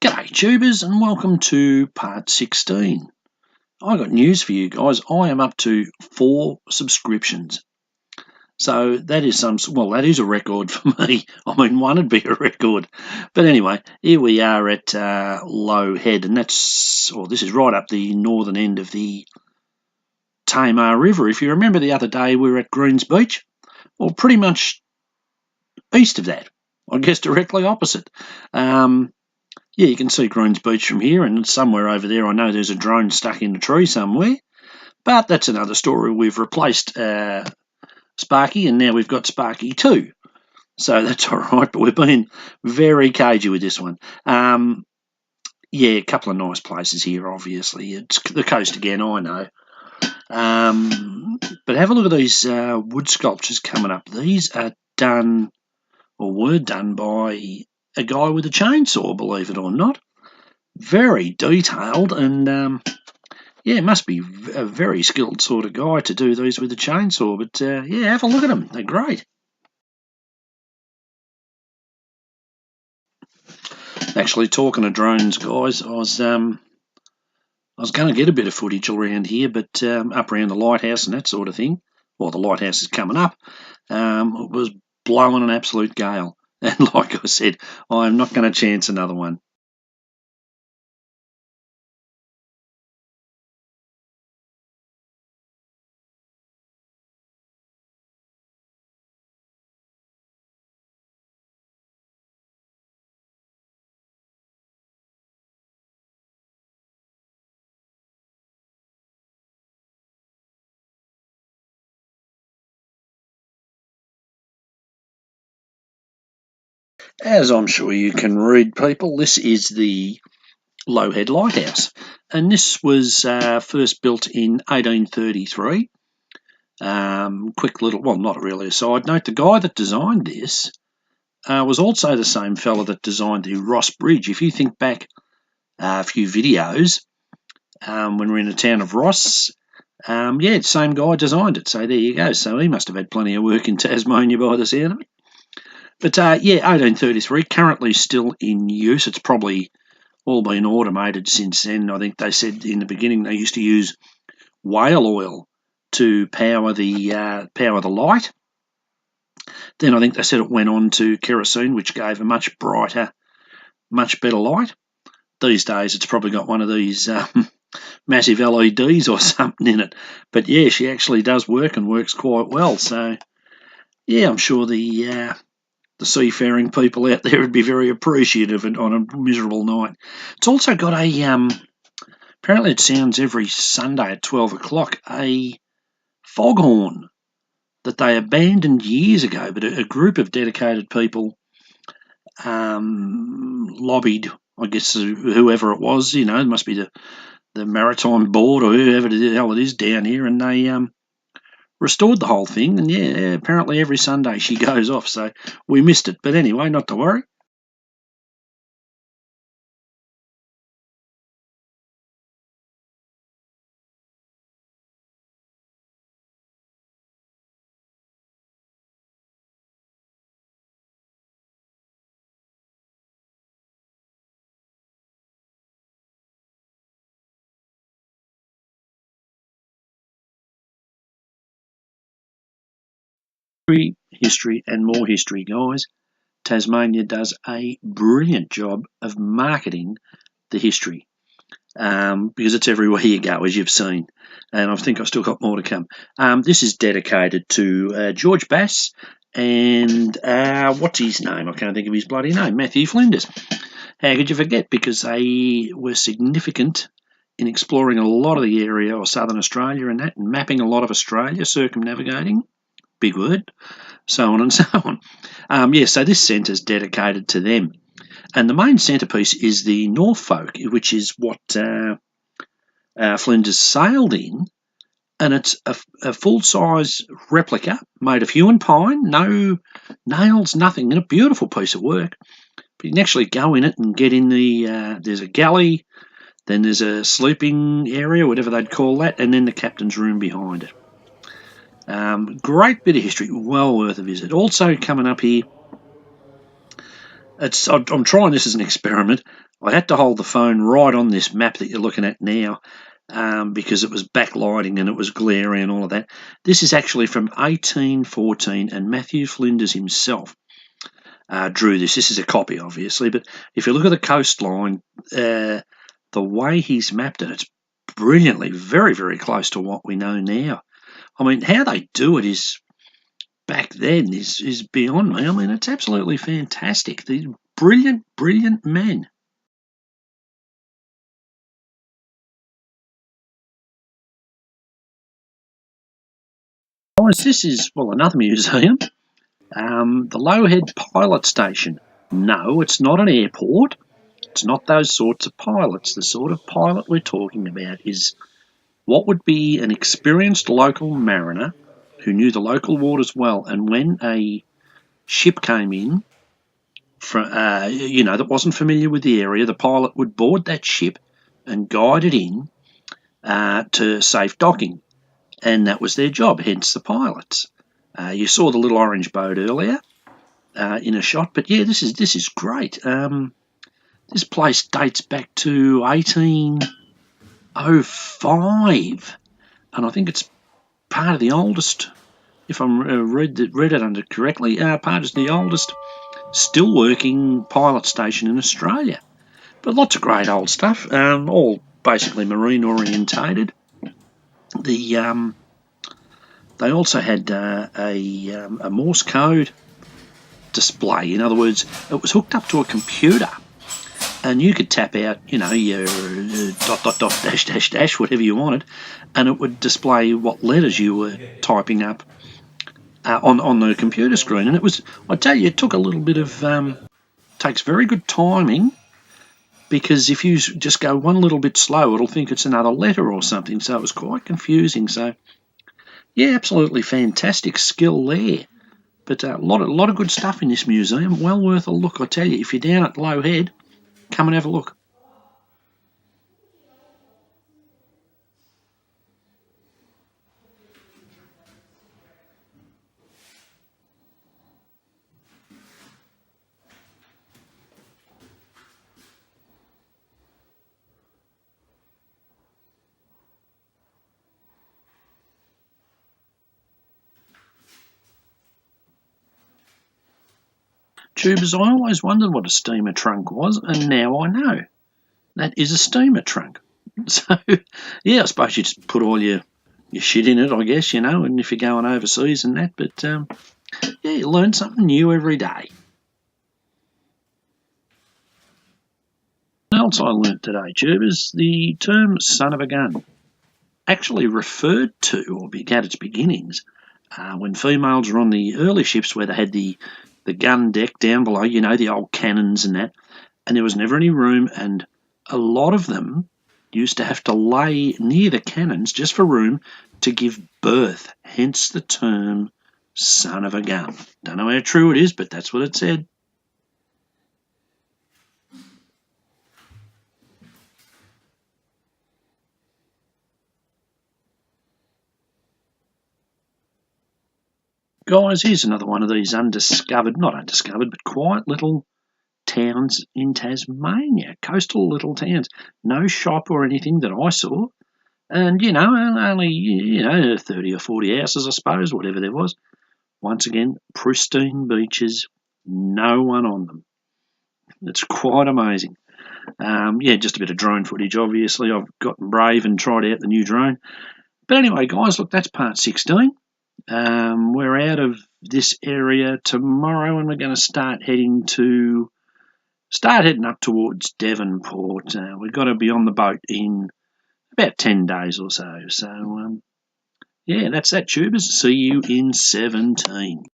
G'day tubers and welcome to part 16. I got news for you guys. I am up to 4 subscriptions. So that is that is a record for me. I mean, one would be a record. But anyway, here we are at Low Head, and this is right up the northern end of the Tamar River. If you remember the other day we were at Greens Beach, well, pretty much east of that. I guess directly opposite. Yeah, you can see Greens Beach from here, and somewhere over there I know there's a drone stuck in a tree somewhere. But that's another story. We've replaced Sparky, and now we've got Sparky 2. So that's all right, but we've been very cagey with this one. Yeah, a couple of nice places here, obviously. It's the coast again, I know. But have a look at these wood sculptures coming up. These are done, or were done, by a guy with a chainsaw, believe it or not. Very detailed, and yeah, it must be a very skilled sort of guy to do these with a chainsaw. But yeah, have a look at them. They're great. Actually, talking of drones, guys, I was going to get a bit of footage around here, but up around the lighthouse and that sort of thing. Well, the lighthouse is coming up. It was blowing an absolute gale, and like I said, I'm not going to chance another one. As I'm sure you can read, people, this is the Low Head Lighthouse, and this was first built in 1833. Quick little, well, not really a side note, the guy that designed this was also the same fella that designed the Ross Bridge. If you think back a few videos when we're in the town of Ross, yeah, the same guy designed it. So there you go. So he must have had plenty of work in Tasmania by the sound of it. But yeah, 1833, currently still in use. It's probably all been automated since then. I think they said in the beginning they used to use whale oil to power the light. Then I think they said it went on to kerosene, which gave a much brighter, much better light. These days it's probably got one of these massive LEDs or something in it. But yeah, she actually does work and works quite well. So yeah, I'm sure the seafaring people out there would be very appreciative on a miserable night. It's also got a apparently it sounds every Sunday at 12 o'clock, a foghorn that they abandoned years ago, but a group of dedicated people lobbied, I guess, whoever it was, it must be the Maritime Board or whoever the hell it is down here, and they restored the whole thing. And yeah, apparently every Sunday she goes off, so we missed it. But anyway, not to worry. History and more history, guys. Tasmania does a brilliant job of marketing the history because it's everywhere you go, as you've seen. And I think I've still got more to come. This is dedicated to George Bass and what's his name? I can't think of his bloody name. Matthew Flinders. How could you forget? Because they were significant in exploring a lot of the area of southern Australia and that, and mapping a lot of Australia, circumnavigating. Big word. So on and so on. Yeah, so this centre is dedicated to them. And the main centrepiece is the Norfolk, which is what Flinders sailed in. And it's a full-size replica made of hewn pine, no nails, nothing, and a beautiful piece of work. But you can actually go in it and get in there's a galley, then there's a sleeping area, whatever they'd call that, and then the captain's room behind it. Great bit of history, well worth a visit. Also coming up here, I'm trying this as an experiment. I had to hold the phone right on this map that you're looking at now because it was backlighting and it was glary and all of that. This is actually from 1814, and Matthew Flinders himself drew this. This is a copy, obviously, but if you look at the coastline, the way he's mapped it, it's brilliantly, very, very close to what we know now. I mean, how they do it is back then is beyond me. I mean, it's absolutely fantastic. These brilliant, brilliant men. Guys, this is, well, another museum. The Lowhead Pilot Station. No, it's not an airport. It's not those sorts of pilots. The sort of pilot we're talking about is what would be an experienced local mariner who knew the local waters well, and when a ship came in, that wasn't familiar with the area, the pilot would board that ship and guide it in to safe docking, and that was their job, hence the pilots. You saw the little orange boat earlier in a shot, but yeah, this is great. This place dates back to 1805, and I think it's part of the oldest, if I read it under correctly, part of the oldest still working pilot station in Australia. But lots of great old stuff, all basically marine orientated. They also had a Morse code display. In other words, it was hooked up to a computer, and you could tap out, your dot dot dot dash dash dash, whatever you wanted, and it would display what letters you were typing up on the computer screen. And I tell you, it took a little bit of takes very good timing, because if you just go one little bit slow, it'll think it's another letter or something. So it was quite confusing. So yeah, absolutely fantastic skill there. But a lot of good stuff in this museum. Well worth a look, I tell you. If you're down at Low Head, come and have a look. Tubers, I always wondered what a steamer trunk was, and now I know. That is a steamer trunk. So, yeah, I suppose you just put all your shit in it, I guess, and if you're going overseas and that. But, yeah, you learn something new every day. What else I learnt today, Tubers? The term son of a gun actually referred to, or had its beginnings, when females were on the early ships where they had the gun deck down below, the old cannons and that, and there was never any room, and a lot of them used to have to lay near the cannons just for room to give birth, hence the term son of a gun. Don't know how true it is, but that's what it said. Guys, here's another one of these not undiscovered, but quiet little towns in Tasmania, coastal little towns. No shop or anything that I saw. And, only, 30 or 40 houses, I suppose, whatever there was. Once again, pristine beaches, no one on them. It's quite amazing. Just a bit of drone footage, obviously. I've gotten brave and tried out the new drone. But anyway, guys, look, that's part 16. We're out of this area tomorrow, and we're going to start heading up towards Devonport. We've got to be on the boat in about 10 days or so. So, that's that, tubers. See you in 17.